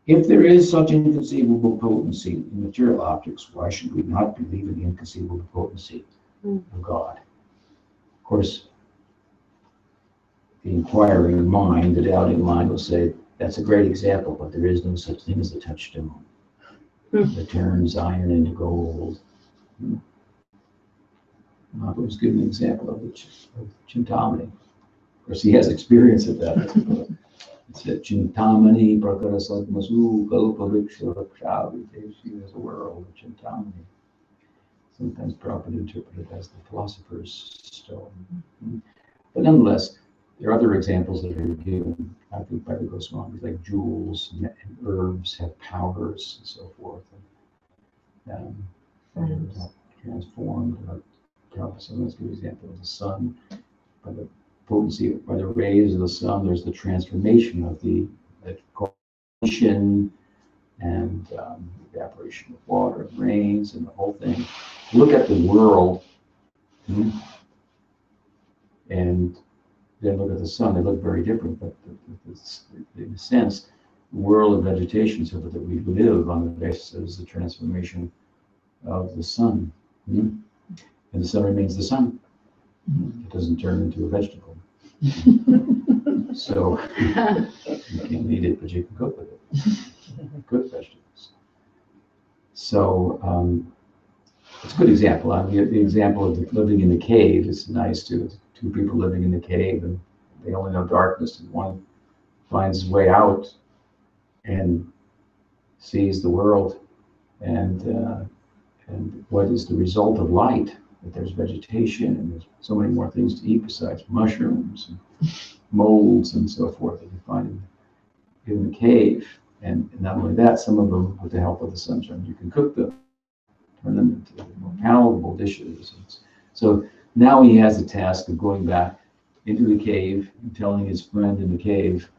If there is such inconceivable potency in material objects, why should we not believe in the inconceivable potency of God. Of course, the inquiring mind, the doubting mind will say, that's a great example, but there is no such thing as a touchstone that turns iron into gold. Mahaprabhu's given an example of Chintamani. Of course, he has experience of that. It's a Chintamani Prakarasatmasu Kalpavriksha Rakshavi. There's a world of Chintamani. Sometimes properly interpreted as the philosopher's stone. But nonetheless, there are other examples that are given, I think, by the Goswamis, like jewels and herbs have powers and so forth. And transformed. Prabhupada sometimes give an example of the sun. By the potency, by the rays of the sun, there's the transformation of the combustion and evaporation of water and rains and the whole thing. Look at the world and then look at the sun. They look very different, but in a sense, the world of vegetation, so that we live on the basis of the transformation of the sun. And the sun remains the sun. It doesn't turn into a vegetable. So you can't eat it, but you can cook with it. Cook vegetables. So it's a good example. The example of living in the cave is nice too. Two people living in the cave and they only know darkness, and one finds his way out and sees the world, and what is the result of light? That there's vegetation and there's so many more things to eat besides mushrooms and molds and so forth that you find in the cave. And not only that, some of them, with the help of the sunshine, you can cook them, turn them into more palatable dishes. So now he has the task of going back into the cave and telling his friend in the cave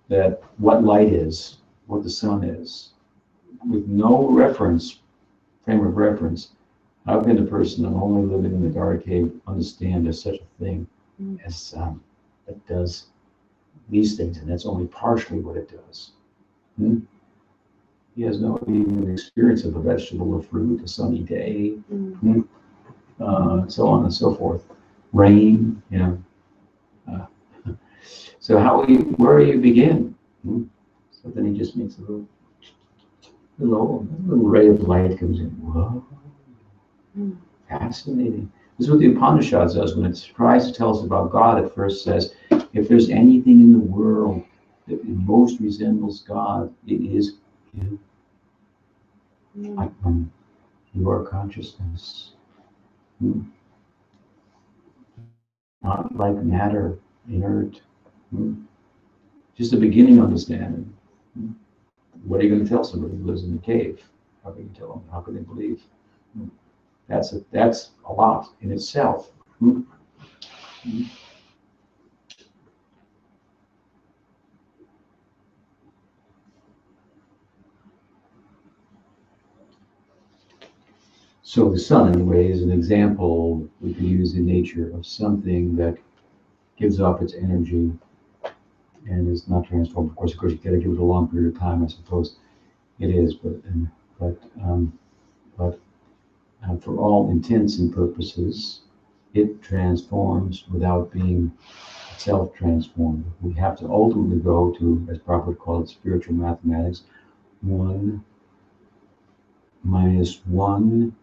that what light is, what the sun is, with no reference, frame of reference. How can a person only living in the dark cave understand there's such a thing as sun that does these things, and that's only partially what it does? He has no even experience of a vegetable or fruit, a sunny day, so on and so forth. Rain, so where do you begin? So then he just makes a little ray of light comes in. Whoa. Fascinating. This is what the Upanishads does when it tries to tell us about God. It first says, if there's anything in the world that most resembles God, it is you. Atman, your consciousness. Not like matter, inert. Just a beginning understanding. What are you going to tell somebody who lives in the cave? How can you tell them? How can they believe? That's a lot in itself. So the sun, anyway, is an example we can use in nature of something that gives off its energy and is not transformed. Of course, you got to give it a long period of time. I suppose it is, but for all intents and purposes, it transforms without being self-transformed. We have to ultimately go to, as Prabhupada called it, spiritual mathematics. 1 minus 1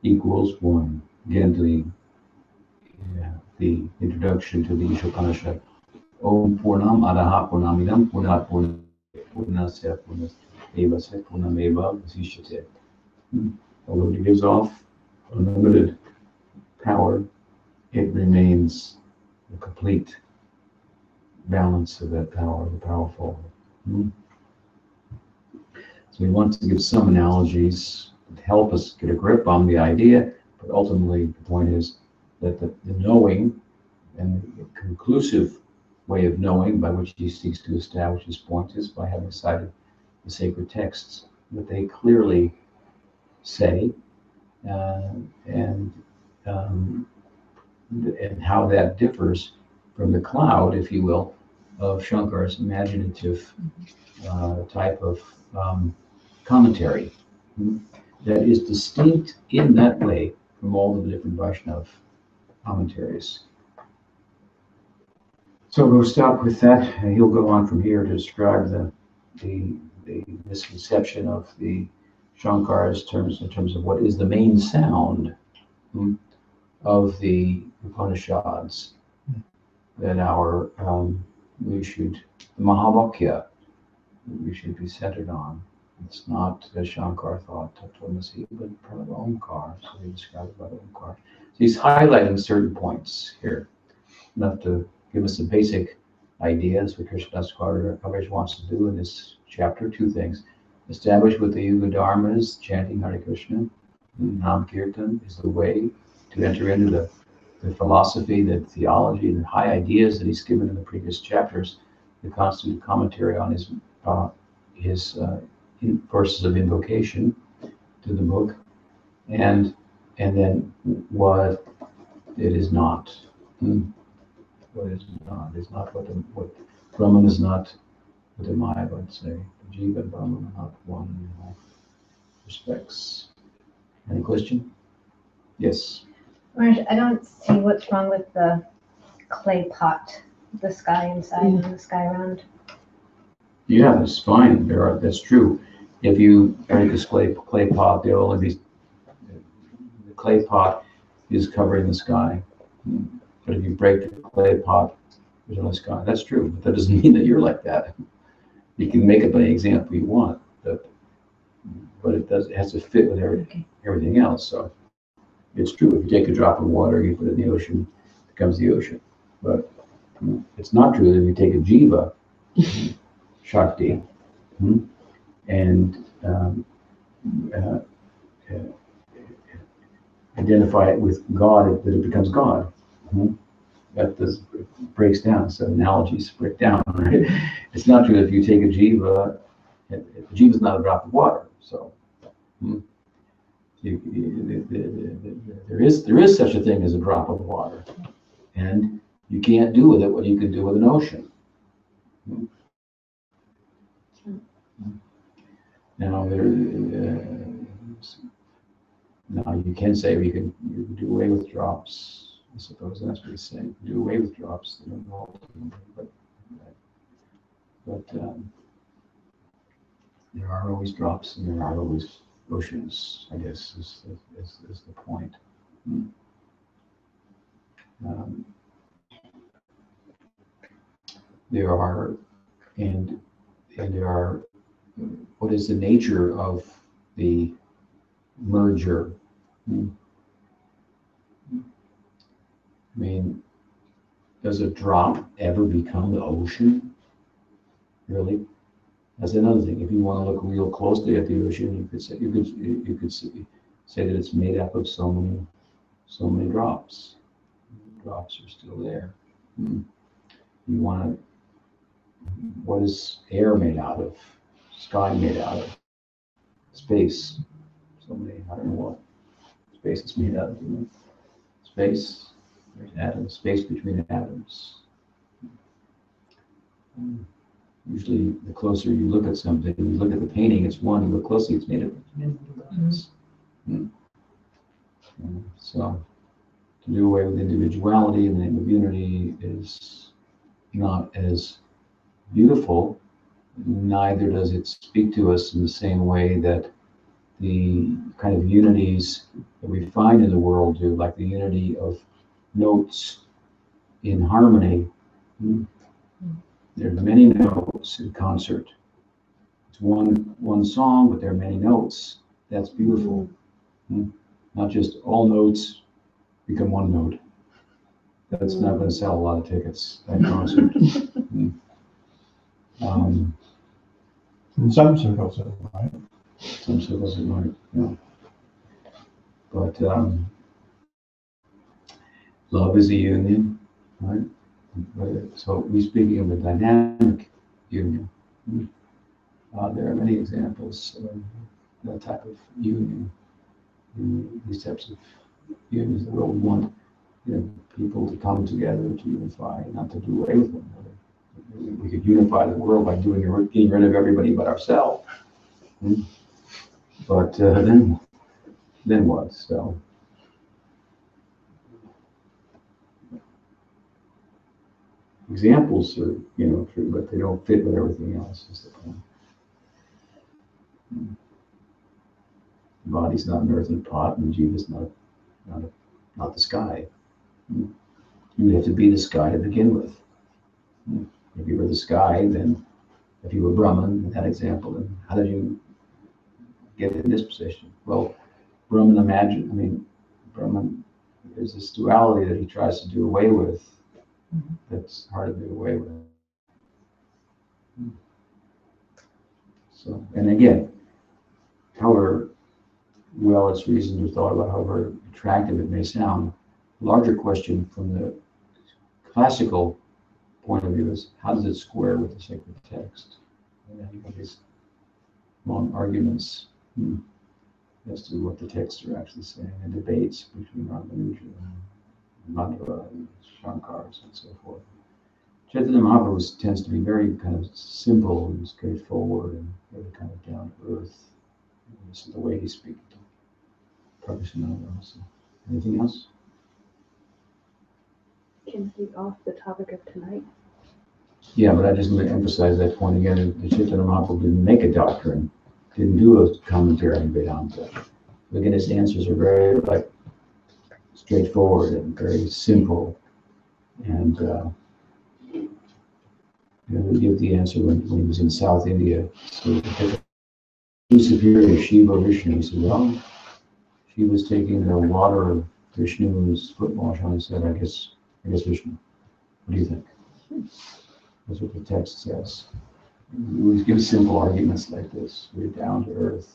equals 1. Again, the introduction to the Ishopanishad. Om Purnam Adaha Purnamidam Purnat Purnasya Purnasya Purnameva Vasishyate. Although it gives off unlimited power, it remains the complete balance of that power, the powerful. So we want to give some analogies that help us get a grip on the idea, but ultimately the point is that the knowing and the conclusive way of knowing by which he seeks to establish his point is by having cited the sacred texts, that they clearly say, and how that differs from the cloud, if you will, of Shankar's imaginative type of commentary that is distinct in that way from all the different Vaishnava commentaries. So we'll stop with that, and he'll go on from here to describe the misconception of the Shankara's in terms of what is the main sound of the Upanishads that the Mahavakya, we should be centered on. It's not, as Shankar thought, Tatvamasi, but Pranava Omkar. So he describes about Omkar. So he's highlighting certain points here, enough to give us a basic ideas what Krishnadas Kaviraj wants to do in this chapter. Two things: establish what the Yuga Dharma is, chanting Hare Krishna. Nam Kirtan is the way to enter into the philosophy, the theology, and the high ideas that he's given in the previous chapters. The constant commentary on his verses of invocation to the book, and then what it is not. What is not is not what Brahman is not what the Maya would say. The Jiva and Brahman are not one in all respects. Any question? Yes. Maharaj, I don't see what's wrong with the clay pot, the sky inside and the sky around. Yeah, that's fine. That's true. If you break this clay pot, the clay pot is covering the sky. But if you break the clay pot, there's no sky. That's true. But that doesn't mean that you're like that. You can make up any example you want, but it has to fit with everything else. So it's true. If you take a drop of water, you put it in the ocean, it becomes the ocean. But it's not true that if you take a jiva, Shakti, and identify it with God, that it becomes God. That breaks down. So analogies break down. Right? It's not true that if you take a jiva, a jiva is not a drop of water. So there is such a thing as a drop of water, and you can't do with it what you can do with an ocean. Now now you can say you can do away with drops. I suppose that's what he's saying. Do away with drops. But there are always drops and there are always oceans, I guess, is the point. There are, what is the nature of the merger? I mean, does a drop ever become the ocean? Really? That's another thing. If you want to look real closely at the ocean, you could say that it's made up of so many drops. Drops are still there. You want to, what is air made out of? Sky made out of? Space. So many, I don't know what space is made out of. Space. There's atoms, space between atoms. Usually, the closer you look at something, you look at the painting, it's one, you look closely, it's made of atoms. So, to do away with individuality in the name of unity is not as beautiful, neither does it speak to us in the same way that the kind of unities that we find in the world do, like the unity of notes in harmony. There are many notes in concert. It's one song, but there are many notes. That's beautiful. Not just all notes become one note. That's not going to sell a lot of tickets at concert. In some circles, it might. Some circles it might, yeah. But love is a union, right? So we're speaking of a dynamic union. There are many examples of that type of union. These types of unions, the world want people to come together to unify, not to do away with one another. We could unify the world by getting rid of everybody but ourselves. But then what? So examples are, true, but they don't fit with everything else, is the point. The body's not an earthen pot, and Jiva's not the sky. You have to be the sky to begin with. If you were the sky, then if you were Brahman, in that example, then how did you get in this position? Well, Brahman, there's this duality that he tries to do away with. That's hard to do away with. So, and again, however well it's reasoned or thought about, however attractive it may sound, larger question from the classical point of view is, how does it square with the sacred text? And then you have these long arguments as to what the texts are actually saying, and debates between Ramanuja and Madhva and Shankars and so forth. Chaitanya Mahaprabhu tends to be very kind of simple and straightforward and very kind of down to earth. This is the way he's speaking to Prabhupada also. Anything else? Can he off the topic of tonight? Yeah, but I just want to emphasize that point again. The Chaitanya Mahaprabhu didn't make a doctrine, didn't do a commentary on Vedanta. Again, his answers are very straightforward and very simple. And we give the answer when he was in South India. So who superior, Shiva or Vishnu? He said, well, she was taking the water of Vishnu's foot wash on his head. I guess Vishnu. What do you think? That's what the text says. We always give simple arguments like this. We're down to earth.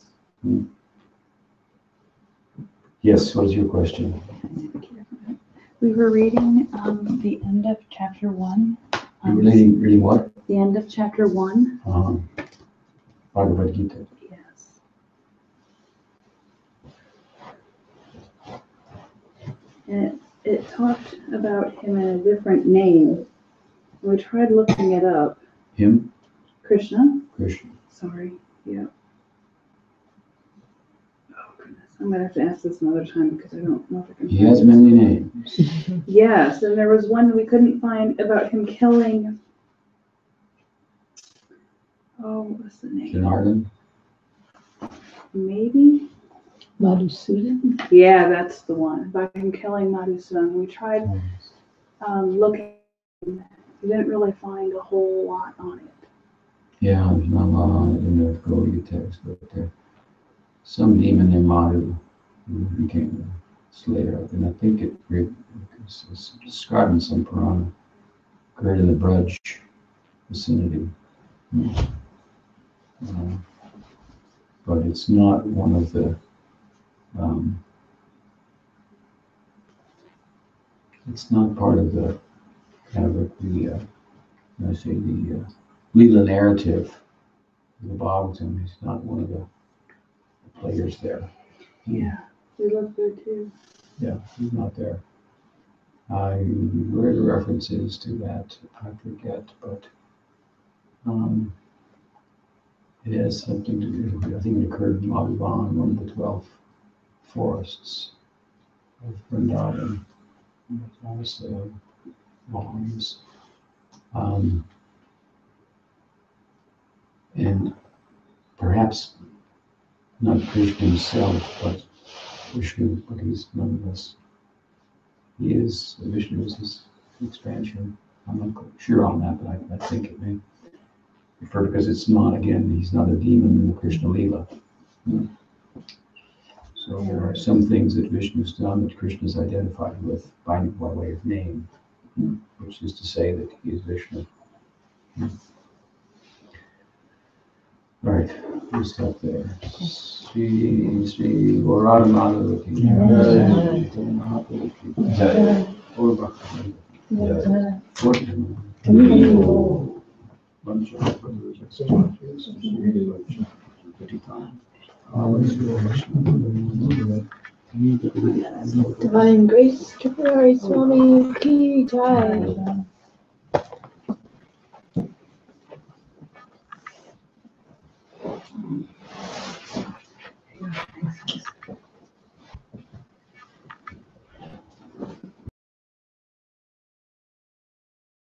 Yes, what is your question? We were reading the end of chapter 1. You were reading what? The end of chapter 1. Bhagavad Gita. Yes. And it talked about him in a different name. We tried looking it up. Him? Krishna? Krishna. Sorry. Yeah. Oh, goodness. I'm going to have to ask this another time because I don't know if I can. He has many names. Yes, and there was one we couldn't find about him killing. Oh, what was the name? Janardhan? Maybe? Madhusudan? Yeah, that's the one. About him killing Madhusudan. We tried looking. We didn't really find a whole lot on it. Yeah, there's not a lot on it in the Gaudiya text, but some demon named Madhu who became the slayer, and I think it's described in some Purana, occurred in the Braj vicinity. But it's not one of the it's not part of the kind of the Lila narrative of the Bhagavatam. He's not one of the players there. Yeah, we looked there too. Yeah, he's not there. Where the reference is to that, I forget, but it has something to do. I think it occurred in Madhuban, one of the 12 forests of Vrindavan. Obviously, volumes. And perhaps not Krishna himself, but Vishnu, but he's nonetheless, Vishnu is his expansion. I'm not quite sure on that, but I think it may refer, because it's not, again, he's not a demon in the Krishna Lila. So there are some things that Vishnu's done that Krishna's identified with by way of name, which is to say that he is Vishnu. All right, we'll stop there. Sri Gauranga Divine Grace, Tripurari, Swami, Ki Jai.